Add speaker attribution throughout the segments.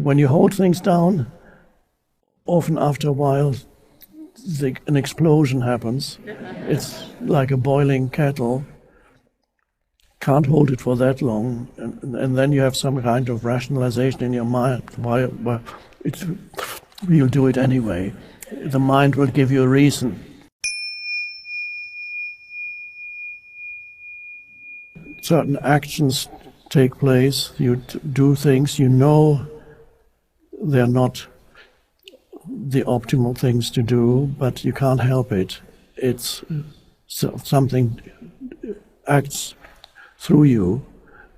Speaker 1: When you hold things down, often after a while, an explosion happens. It's like a boiling kettle. Can't hold it for that long, and then you have some kind of rationalization in your mind. Why you'll do it anyway. The mind will give you a reason. Certain actions take place. You do things. You know they're not the optimal things to do, but you can't help it. It's something acts through you.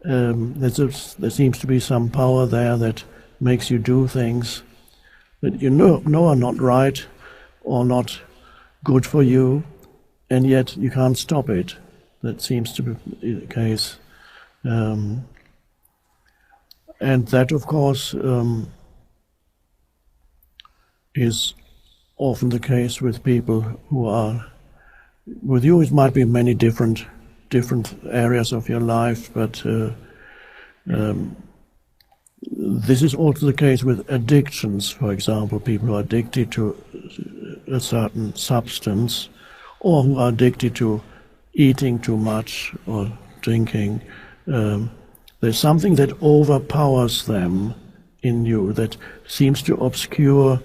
Speaker 1: There seems to be some power there that makes you do things that you know are not right or not good for you, and yet you can't stop it. That seems to be the case. And that, of course, is often the case with people who are with you. It might be many different areas of your life, but this is also the case with addictions. For example, people who are addicted to a certain substance, or who are addicted to eating too much or drinking. There's something that overpowers them in you, that seems to obscure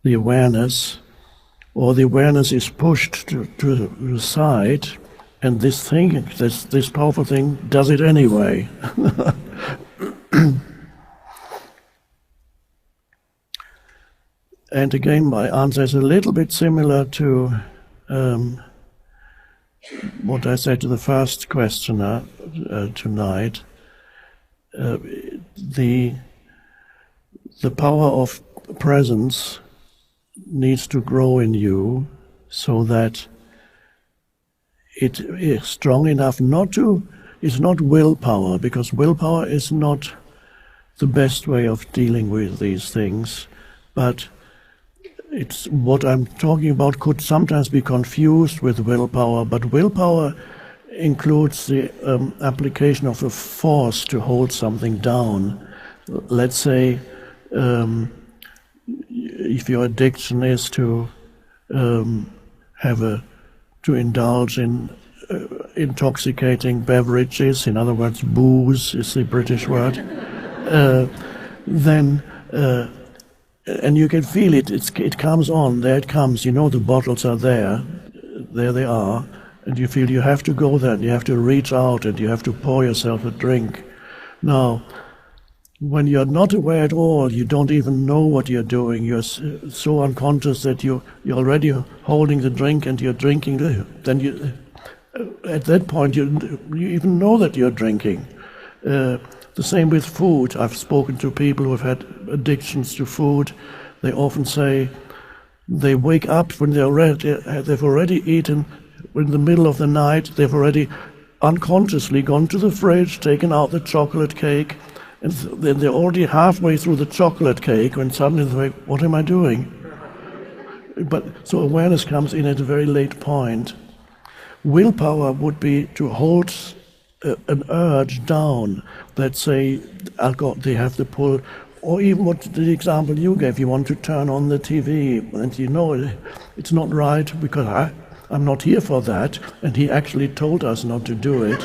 Speaker 1: the awareness, or the awareness is pushed to the side, and this thing, this powerful thing, does it anyway. And again, my answer is a little bit similar to what I said to the first questioner tonight. The power of presence needs to grow in you so that it is strong enough it's not willpower, because willpower is not the best way of dealing with these things, but it's what I'm talking about could sometimes be confused with willpower, but willpower includes the application of a force to hold something down. Let's say if your addiction is to indulge in intoxicating beverages, in other words, booze is the British word, then and you can feel it. It comes on. There it comes. You know the bottles are there. There they are, and you feel you have to go there. And you have to reach out, and you have to pour yourself a drink. Now, when you're not aware at all, you don't even know what you're doing. You're so unconscious that you're already holding the drink and you're drinking. Then you, at that point, you even know that you're drinking. The same with food. I've spoken to people who have had addictions to food. They often say they wake up when they've already eaten in the middle of the night. They've already unconsciously gone to the fridge, taken out the chocolate cake, and then they're already halfway through the chocolate cake when suddenly they're like, what am I doing? So awareness comes in at a very late point. Willpower would be to hold an urge down. Let's say they have to pull, or even what the example you gave, you want to turn on the TV, and you know it's not right because I'm not here for that, and he actually told us not to do it.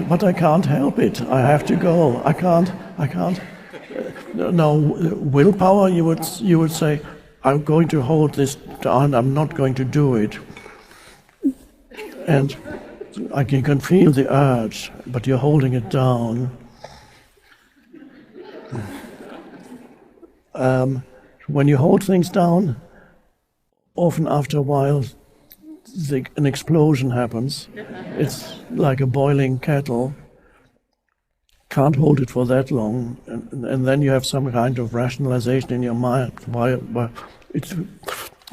Speaker 1: But I can't help it. I have to go. I can't. No, willpower. You would say, I'm going to hold this down. I'm not going to do it. And you can feel the urge, but you're holding it down. When you hold things down, often after a while, an explosion happens. It's like a boiling kettle. Can't hold it for that long, and then you have some kind of rationalization in your mind. Why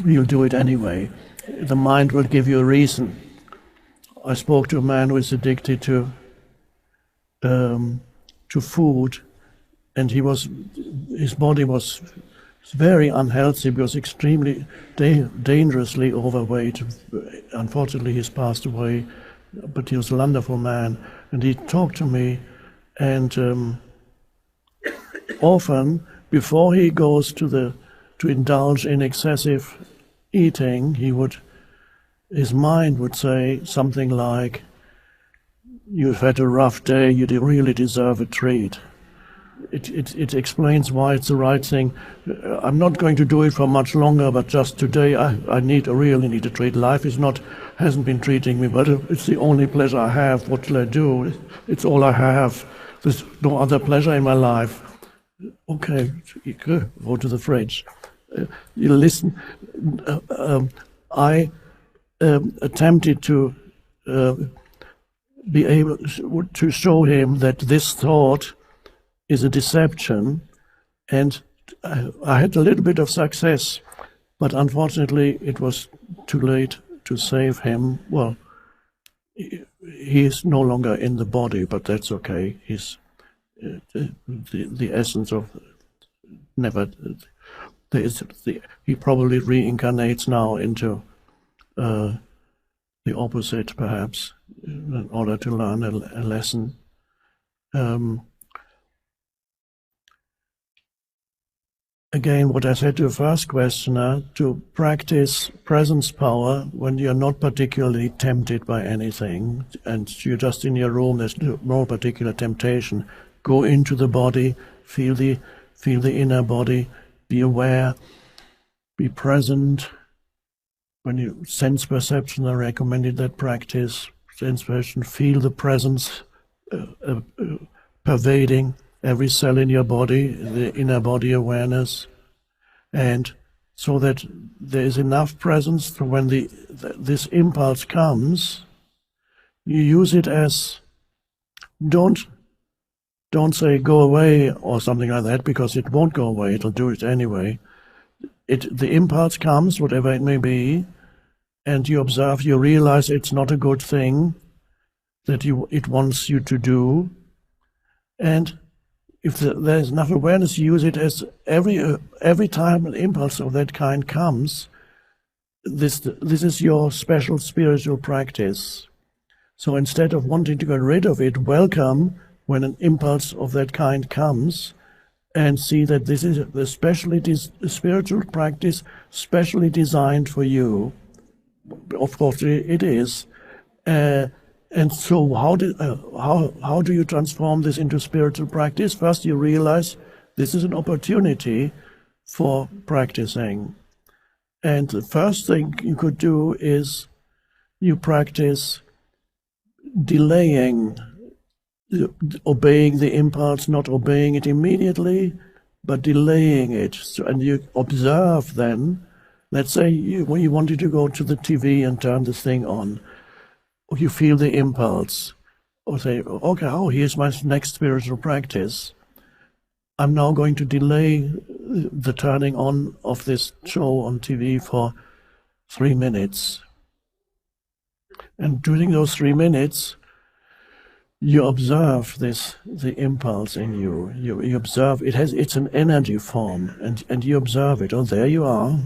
Speaker 1: you'll do it anyway. The mind will give you a reason. I spoke to a man who is addicted to food, and his body was very unhealthy because extremely dangerously overweight. Unfortunately, he's passed away but he was a wonderful man, and he talked to me, and often before he goes to indulge in excessive eating, his mind would say something like, "You've had a rough day, you really deserve a treat." It explains why it's the right thing. I'm not going to do it for much longer, but just today I really need a treat. Life hasn't been treating me, but it's the only pleasure I have. What shall I do? It's all I have. There's no other pleasure in my life. Okay, go to the fridge. You listen. I attempted to be able to show him that this thought is a deception, and I had a little bit of success, but unfortunately it was too late to save him. Well, he is no longer in the body, but that's okay. He's the essence of never. He probably reincarnates now into the opposite, perhaps, in order to learn a lesson. Again, what I said to the first questioner, to practice presence power when you're not particularly tempted by anything, and you're just in your room, there's no particular temptation. Go into the body, feel the inner body, be aware, be present. When you sense perception, I recommended that practice. Sense perception, feel the presence pervading every cell in your body, the inner body awareness, and so that there is enough presence for when this impulse comes, you use it as, don't say go away or something like that, because it won't go away, it'll do it anyway. The impulse comes, whatever it may be, and you observe, you realize it's not a good thing that it wants you to do, and if there's enough awareness, you use it as every time an impulse of that kind comes, this is your special spiritual practice. So instead of wanting to get rid of it, welcome when an impulse of that kind comes, and see that this is a spiritual practice specially designed for you. Of course, it is. And so how do you transform this into spiritual practice? First, you realize this is an opportunity for practicing. And the first thing you could do is you practice delaying, obeying the impulse, not obeying it immediately, but delaying it. So, and you observe then, let's say when you wanted to go to the TV and turn this thing on, you feel the impulse, or say, okay, here's my next spiritual practice. I'm now going to delay the turning on of this show on TV for 3 minutes. And during those 3 minutes, you observe the impulse in you. You observe, it's an energy form, and you observe it. Oh, there you are.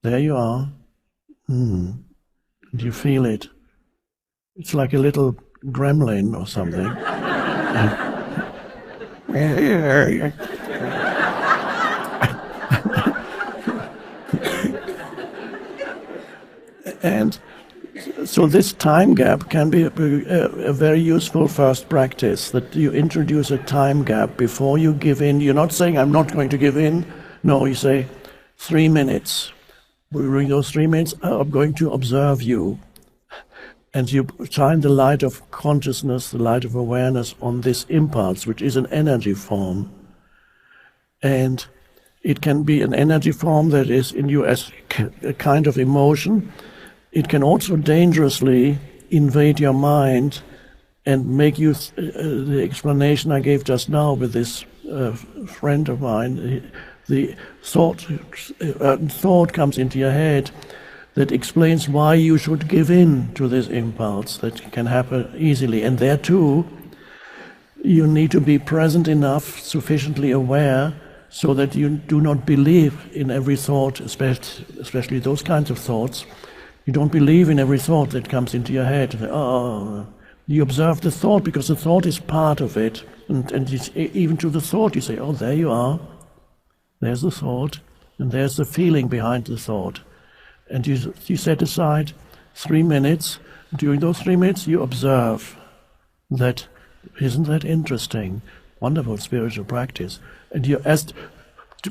Speaker 1: There you are. And you feel it. It's like a little gremlin or something. And so this time gap can be a very useful first practice, that you introduce a time gap before you give in. You're not saying, I'm not going to give in. No, you say, 3 minutes. During those 3 minutes, I'm going to observe you. And you shine the light of consciousness, the light of awareness on this impulse, which is an energy form. And it can be an energy form that is in you as a kind of emotion. It can also dangerously invade your mind and make you, the explanation I gave just now with this friend of mine, the thought comes into your head that explains why you should give in to this impulse that can happen easily. And there too, you need to be present enough, sufficiently aware, so that you do not believe in every thought, especially those kinds of thoughts, You don't believe in every thought that comes into your head. Oh, you observe the thought because the thought is part of it. And even to the thought you say, oh, there you are. There's the thought. And there's the feeling behind the thought. And you set aside 3 minutes. During those 3 minutes you observe that. Isn't that interesting? Wonderful spiritual practice. And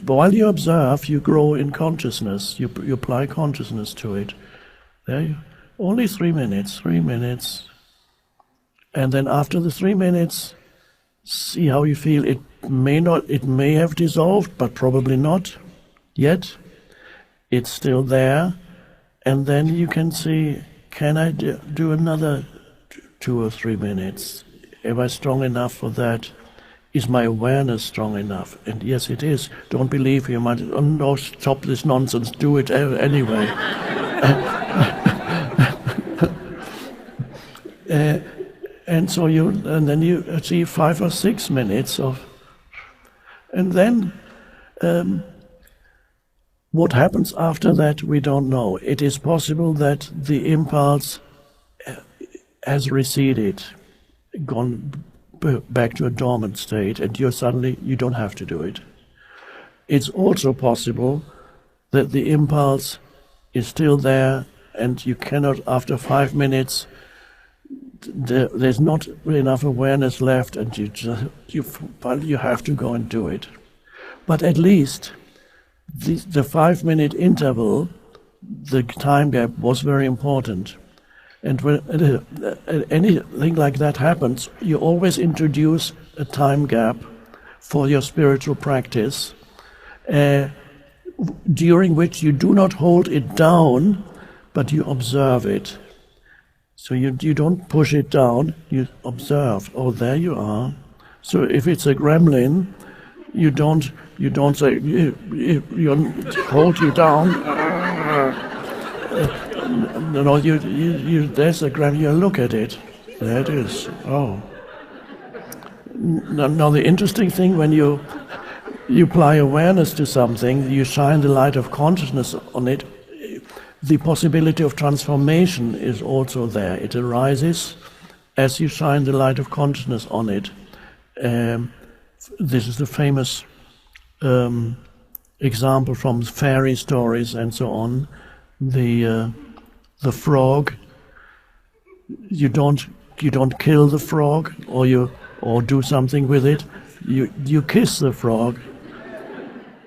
Speaker 1: while you observe, you grow in consciousness. You apply consciousness to it. Only 3 minutes, 3 minutes. And then after the 3 minutes, see how you feel. It may have dissolved, but probably not yet. It's still there. And then you can see, can I do another 2 or 3 minutes? Am I strong enough for that? Is my awareness strong enough? And yes, it is. Don't believe you might, oh no, stop this nonsense, do it anyway. And then you achieve 5 or 6 minutes of, and then what happens after that we don't know. It is possible that the impulse has receded, gone back to a dormant state, and you don't have to do it. It's also possible that the impulse is still there, and you cannot, after 5 minutes, there's not enough awareness left, and you have to go and do it. But at least the 5-minute interval, the time gap, was very important. And when anything like that happens, you always introduce a time gap for your spiritual practice, during which you do not hold it down, but you observe it. So you don't push it down, you observe. Oh, there you are. So if it's a gremlin, you don't say, you hold you down. No, there's a gremlin, you look at it. There it is. Oh. Now the interesting thing, when you apply awareness to something, you shine the light of consciousness on it, the possibility of transformation is also there. It arises as you shine the light of consciousness on it. This is the famous example from fairy stories and so on. The frog. You don't kill the frog or do something with it. You kiss the frog,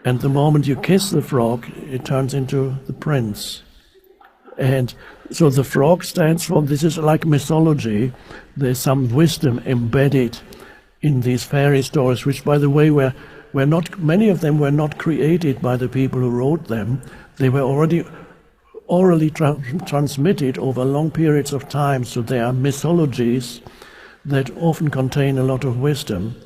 Speaker 1: and the moment you kiss the frog, it turns into the prince. And so the frog stands for, this is like mythology. There's some wisdom embedded in these fairy stories, which, by the way, were not, many of them were not created by the people who wrote them. They were already orally transmitted over long periods of time, so they are mythologies that often contain a lot of wisdom.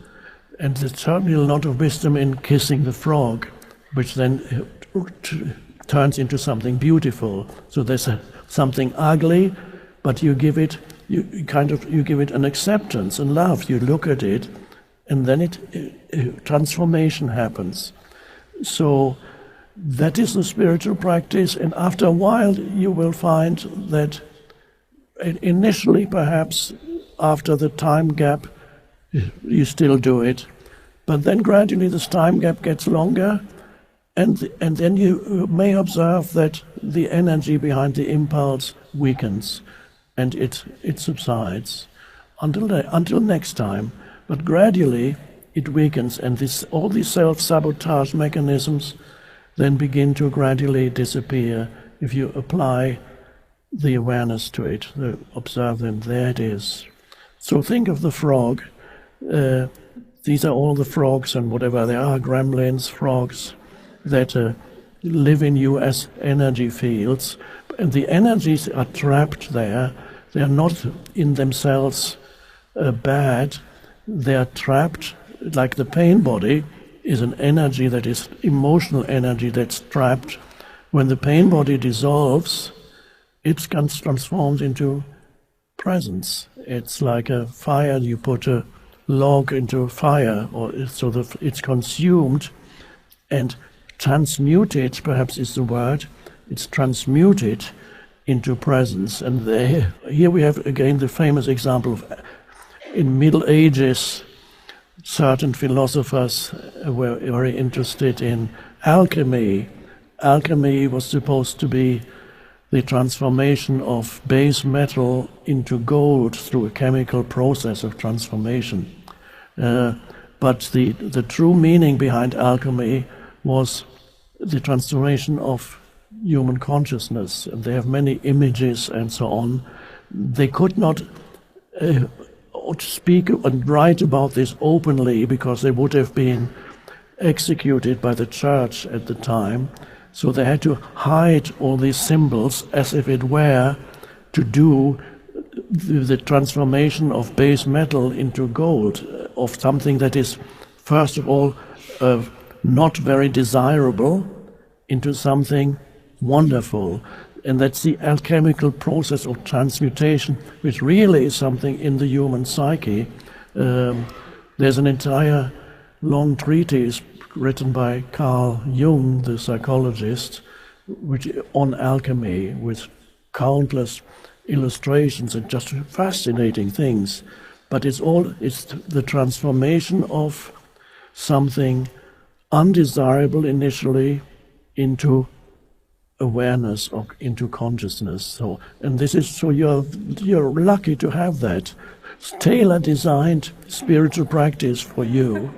Speaker 1: And there's certainly a lot of wisdom in kissing the frog, which then turns into something beautiful. So there's something ugly, but you give it an acceptance and love. You look at it, and then transformation happens. So that is the spiritual practice, and after a while you will find that initially, perhaps after the time gap, you still do it, but then gradually this time gap gets longer, and then you may observe that the energy behind the impulse weakens, and it subsides until next time. But gradually it weakens, and all these self-sabotage mechanisms then begin to gradually disappear if you apply the awareness to it, observe them. There it is. So think of the frog. These are all the frogs and whatever they are, gremlins, frogs, that live in you as energy fields. And the energies are trapped there. They are not in themselves bad. They are trapped, like the pain body is an energy that is emotional energy that's trapped. When the pain body dissolves, it transforms into presence. It's like a fire. You put a log into a fire, so that it's consumed and transmuted, perhaps is the word. It's transmuted into presence. And here we have again the famous example of, in Middle Ages, certain philosophers were very interested in alchemy. Alchemy was supposed to be the transformation of base metal into gold through a chemical process of transformation. But the true meaning behind alchemy was the transformation of human consciousness. And they have many images and so on. They could not speak and write about this openly because they would have been executed by the church at the time. So they had to hide all these symbols as if it were to do the transformation of base metal into gold, of something that is, first of all, not very desirable, into something wonderful. And that's the alchemical process of transmutation, which really is something in the human psyche. There's an entire long treatise written by Carl Jung, the psychologist, which on alchemy, with countless illustrations and just fascinating things. But it's the transformation of something undesirable initially into awareness, or into consciousness. So you're lucky to have that. It's tailor-designed spiritual practice for you.